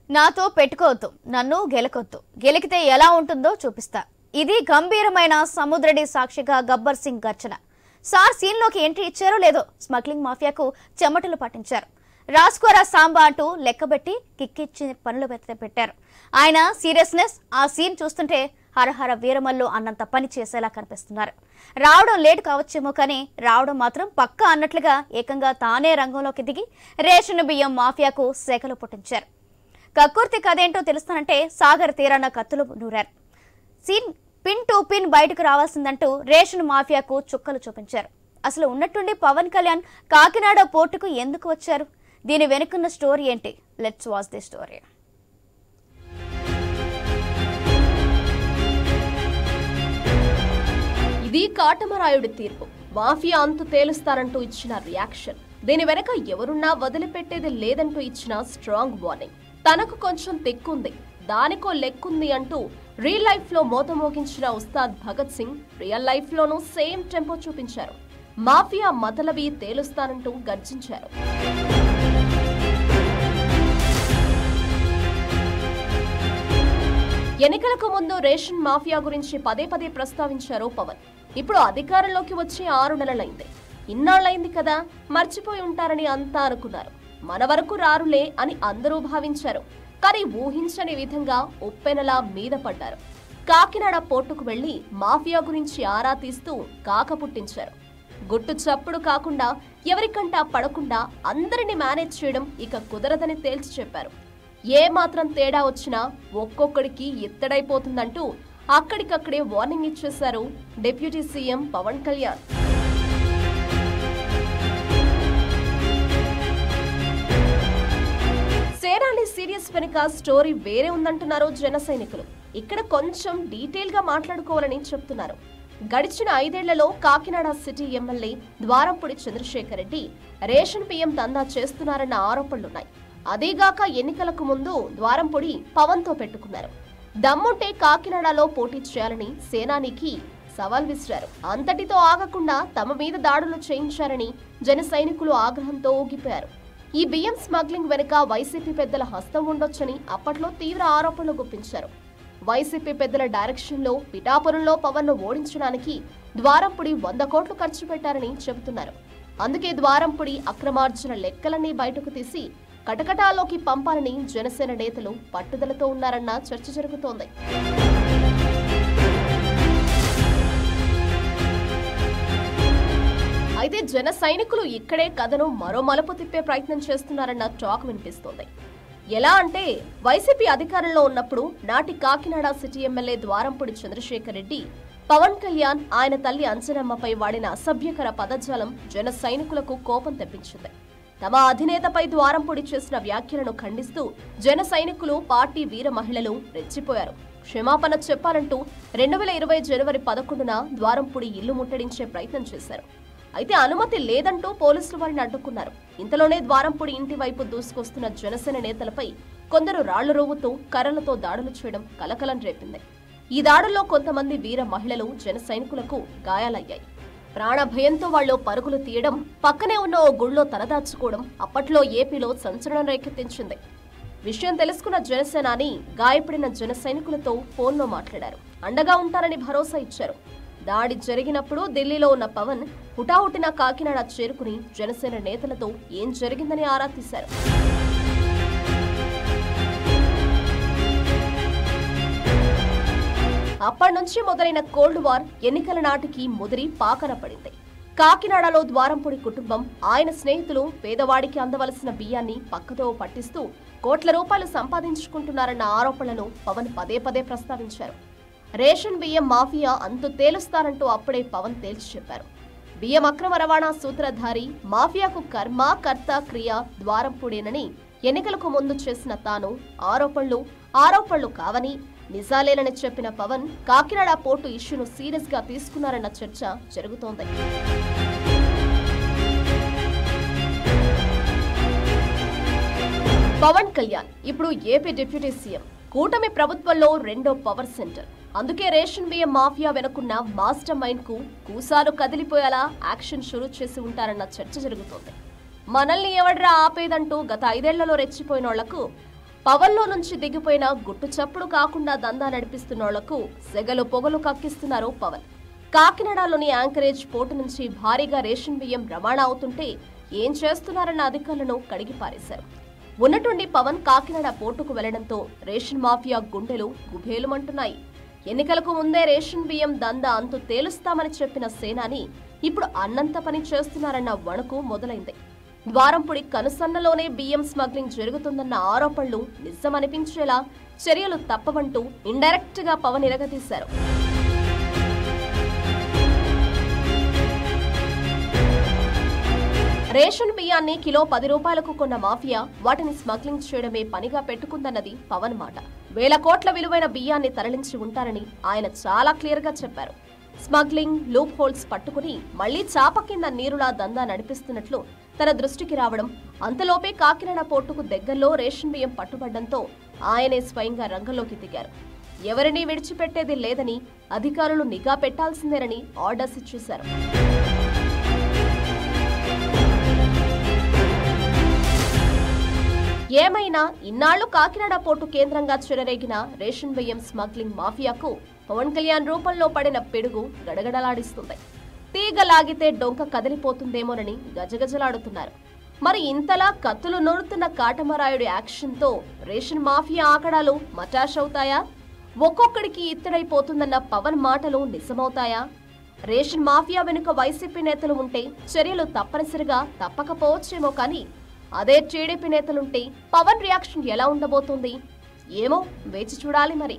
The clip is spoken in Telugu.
నాతో పెట్టుకోవద్దు, నన్ను గెలకొద్దు, గెలికితే ఎలా ఉంటుందో చూపిస్తా. ఇది గంభీరమైన సముద్రడి సాక్షిగా గబ్బర్ సింగ్ గర్జన. సార్ సీన్లోకి ఎంట్రీ ఇచ్చారో లేదో స్మగ్లింగ్ మాఫియాకు చెమటలు పట్టించారు. రాస్కోరా సాంబా అంటూ లెక్కబెట్టి కిక్కిచ్చి పనులు పెట్టారు. ఆయన సీరియస్నెస్ ఆ సీన్ చూస్తుంటే హరహర వీరమల్లు అన్నంత పని చేసేలా కనిపిస్తున్నారు. రావడం లేట్ కావచ్చేమో కానీ రావడం మాత్రం పక్కా అన్నట్లుగా ఏకంగా తానే రంగంలోకి దిగి రేషన్ బియ్యం మాఫియాకు సేకలు పుట్టించారు. కక్కుర్తి కదేంటో తెలుస్తానంటే సాగర్ తీరాన కత్తులు నూరారు. సీన్ పిన్ టు పిన్ బయటకు రావాల్సిందంటూ రేషన్ మాఫియాకు చుక్కలు చూపించారు. అసలు ఉన్నట్టుండి పవన్ కళ్యాణ్ కాకినాడ పోర్టుకు ఎందుకు వచ్చారు? దీని వెనుకున్న స్టోరీ ఏంటి? Let's watch the story. ఇది కాటమరాయుడి తీర్పు. మాఫియా అంతు తేలుస్తారంటూ ఇచ్చిన రియాక్షన్. దీని వెనక ఎవరున్నా వదిలిపెట్టేది లేదంటూ ఇచ్చిన స్ట్రాంగ్ వార్నింగ్. తనకు కొంచెం తెక్కుంది, దానికో లెక్కుంది అంటూ రియల్ లైఫ్ లో మోతమోగించిన ఉస్తాద్ భగత్ సింగ్ రియల్ లైఫ్ లోనూ సేమ్ టెంపో చూపించారు. మాఫియా మతలవి తేలుస్తానంటూ గర్జించారు. ఎన్నికలకు ముందు రేషన్ మాఫియా గురించి పదే పదే ప్రస్తావించారు పవన్. ఇప్పుడు అధికారంలోకి వచ్చి 6 నెలలైంది. ఇన్నాళ్లైంది కదా, మర్చిపోయి ఉంటారని అంతా అనుకున్నారు. మన వరకు రారులే అని అందరూ భావించారు. కానీ ఊహించని విధంగా ఉప్పెనలా మీద పడ్డారు. కాకినాడ పోర్టుకు వెళ్లి మాఫియా గురించి ఆరా తీస్తూ కాక పుట్టించారు. గుట్టు చప్పుడు కాకుండా ఎవరికంటా పడకుండా అందరినీ మేనేజ్ చేయడం ఇక కుదరదని తేల్చి చెప్పారు. ఏ మాత్రం తేడా వచ్చినా ఒక్కొక్కడికి ఎత్తడైపోతుందంటూ అక్కడికక్కడే వార్నింగ్ ఇచ్చేశారు డిప్యూటీ సీఎం పవన్ కళ్యాణ్. సేనాని సీరియస్ వెనుక స్టోరీ వేరే ఉందంటున్నారు జన సైనికులు. ఇక్కడ కొంచెం డీటెయిల్ గా మాట్లాడుకోవాలని చెప్తున్నారు. గడిచిన 5 ఏళ్లలో Kakinada city MLA Dwarampudi Chandrasekhar Reddy ration బియ్యం దందా చేస్తున్నారన్న ఆరోపణలున్నాయి. అదేగాక ఎన్నికలకు ముందు ద్వారంపూడి పవన్ తో పెట్టుకున్నారు. దమ్ముంటే కాకినాడలో పోటీ చేయాలని సేనానికి సవాల్ విసిరారు. అంతటితో ఆగకుండా తమ మీద దాడులు చేయించారని జన సైనికులు ఆగ్రహంతో ఊగిపోయారు. ఈ బియ్యం స్మగ్లింగ్ వెనుక వైసీపీ పెద్దల హస్తం ఉండొచ్చని అప్పట్లో తీవ్ర ఆరోపణలు గుప్పించారు. వైసీపీ పెద్దల డైరెక్షన్ లో పిఠాపురంలో పవన్ ను ఓడించడానికి ద్వారంపూడి 100 కోట్లు ఖర్చు పెట్టారని చెబుతున్నారు. అందుకే ద్వారంపూడి అక్రమార్జన లెక్కలన్నీ బయటకు తీసి కటకటాల్లోకి పంపాలని జనసేన నేతలు పట్టుదలతో ఉన్నారన్న చర్చ జరుగుతోంది. అయితే జన సైనికులు ఇక్కడే కథను మరో మలుపు తిప్పే ప్రయత్నం చేస్తున్నారన్న టాక్ వినిపిస్తోంది. ఎలా అంటే వైసీపీ అధికారంలో ఉన్నప్పుడు నాటి కాకినాడ సిటీ ఎమ్మెల్యే ద్వారంపూడి చంద్రశేఖర్ రెడ్డి పవన్ కళ్యాణ్ ఆయన తల్లి అంజనమ్మపై వాడిన అసభ్యకర పదజాలం జన సైనికులకు కోపం తెప్పించింది. తమ అధినేతపై ద్వారంపూడి చేసిన వ్యాఖ్యలను ఖండిస్తూ జన సైనికులు, పార్టీ వీర మహిళలు రెచ్చిపోయారు. క్షమాపణ చెప్పాలంటూ 2020 జనవరి 11న ద్వారంపూడి ఇల్లు ముట్టడించే ప్రయత్నం చేశారు. అయితే అనుమతి లేదంటూ పోలీసులు వారిని అడ్డుకున్నారు. ఇంతలోనే ద్వారంపూడి ఇంటి వైపు దూసుకొస్తున్న జనసేన నేతలపై కొందరు రాళ్లు రువ్వుతూ కర్రలతో దాడులు చేయడం కలకలం రేపింది. ఈ దాడుల్లో కొంతమంది వీర మహిళలు జన సైనికులకు గాయాలయ్యాయి. ప్రాణ భయంతో వాళ్లు పరుగులు తీయడం, పక్కనే ఉన్న ఓ గుళ్ళో తలదాచుకోవడం అప్పట్లో ఏపీలో సంచలనం రేకెత్తించింది. విషయం తెలుసుకున్న జనసేనాని గాయపడిన జన సైనికులతో ఫోన్లో మాట్లాడారు. అండగా ఉంటారని భరోసా ఇచ్చారు. దాడి జరిగినప్పుడు ఢిల్లీలో ఉన్న పవన్ హుటాహుటిన కాకినాడ చేరుకుని జనసేన నేతలతో ఏం జరిగిందని ఆరా తీశారు. అప్పటి నుంచి మొదలైన కోల్డ్ వార్ ఎన్నికల నాటికి ముదిరి పాకన పడింది. కాకినాడలో ద్వారంపూడి కుటుంబం, ఆయన స్నేహితులు పేదవాడికి అందవలసిన బియ్యాన్ని పక్కతో పట్టిస్తూ కోట్ల రూపాయలు సంపాదించుకుంటున్నారన్న ఆరోపణలను పవన్ పదే పదే ప్రస్తావించారు. రేషన్ బియ్యం మాఫియా అంతు తేలుస్తారంటూ అప్పుడే పవన్ తేల్చి చెప్పారు. బియ్యం అక్రమ రవాణా సూత్రధారి మాఫియాకు కర్మ, కర్త, క్రియ ద్వారంపూడేనని ఎన్నికలకు ముందు చేసిన తాను ఆరోపణలు కావని, నిజాలేనని చెప్పిన పవన్ కాకినాడ పోర్టు ఇష్యూను సీరియస్ గా తీసుకున్నారన్న చర్చ జరుగుతోంది. పవన్ కళ్యాణ్ ఇప్పుడు ఏపీ డిప్యూటీ సీఎం. కూటమి ప్రభుత్వంలో రెండో పవర్ సెంటర్. అందుకే రేషన్ బియ్యం మాఫియా వెనుకున్న మాస్టర్ మైండ్ కు కూసాలు కదిలిపోయేలా యాక్షన్ షురూ చేసి ఉంటారన్న చర్చ జరుగుతోంది. మనల్ని ఎవడ్రా ఆపేదంటూ గత 5 ఏళ్లలో రెచ్చిపోయినోళ్లకు పవన్లో నుంచి దిగిపోయిన గుట్టు చప్పుడు కాకుండా దందా నడిపిస్తున్నోళ్లకు సెగలు పొగలు కక్కిస్తున్నారు పవన్. కాకినాడలోని యాంకరేజ్ పోర్టు నుంచి భారీగా రేషన్ బియ్యం రవాణా అవుతుంటే ఏం చేస్తున్నారన్న అధికారులను కడిగి పారేశారు. ఉన్నట్టుండి పవన్ కాకినాడ పోర్టుకు వెళ్లడంతో రేషన్ మాఫియా గుండెలు గుబేలుమంటున్నాయి. ఎన్నికలకు ముందే రేషన్ బియ్యం దందా అంతు తేలుస్తామని చెప్పిన సేనాని ఇప్పుడు అన్నంత పని చేస్తున్నారన్న వణుకు మొదలైంది. ద్వారంపుడి కనుసన్నలోనే బియ్యం స్మగ్లింగ్ జరుగుతుందన్న ఆరోపణలు నిజమనిపించేలా చర్యలు తప్పవంటూ ఇండైరెక్ట్ గా పవన్ నిలగదీశారు. రేషన్ బియ్యాన్ని కిలో 10 రూపాయలకు కొన్న మాఫియా వాటిని స్మగ్లింగ్ చేయడమే పనిగా పెట్టుకుందన్నది పవన్ మాట. 1000 కోట్ల విలువైన బియ్యాన్ని తరలించి ఉంటారని ఆయన చాలా క్లియర్ గా చెప్పారు. స్మగ్లింగ్ లూప్ హోల్స్ పట్టుకుని మళ్లీ చాప కింద నీరులా దందా నడిపిస్తున్నట్లు తన దృష్టికి రావడం, అంతలోపే కాకినాడ పోర్టుకు దగ్గరలో రేషన్ బియ్యం పట్టుబడ్డంతో ఆయనే స్వయంగా రంగంలోకి దిగారు. ఎవరినీ విడిచిపెట్టేది లేదని, అధికారులు నిఘా పెట్టాల్సిందేనని ఆర్డర్స్ ఇచ్చేశారు. ఏమైనా ఇన్నాళ్లు కాకినాడ పోర్టు కేంద్రంగా చెలరేగిన రేషన్ బియ్యం స్మగ్లింగ్ మాఫియాకు పవన్ కళ్యాణ్ రూపంలో పడిన పిడుగు గడగడలాడిస్తుంది. తీగ లాగితే డొంక కదిలిపోతుందేమోనని గజగజలాడుతున్నారు. మరి ఇంతలా కత్తులు నూరుతున్న కాటమరాయుడి యాక్షన్తో రేషన్ మాఫియా ఆకడాలు మటాష్ అవుతాయా? ఒక్కొక్కడికి ఇత్తడైపోతుందన్న పవన్ మాటలు నిజమవుతాయా? రేషన్ మాఫియా వెనుక వైసీపీ నేతలు ఉంటే చర్యలు తప్పనిసరిగా తప్పకపోవచ్చేమో కానీ అదే టీడీపీ నేతలుంటే పవన్ రియాక్షన్ ఎలా ఉండబోతుంది? ఏమో వేచి చూడాలి మరి.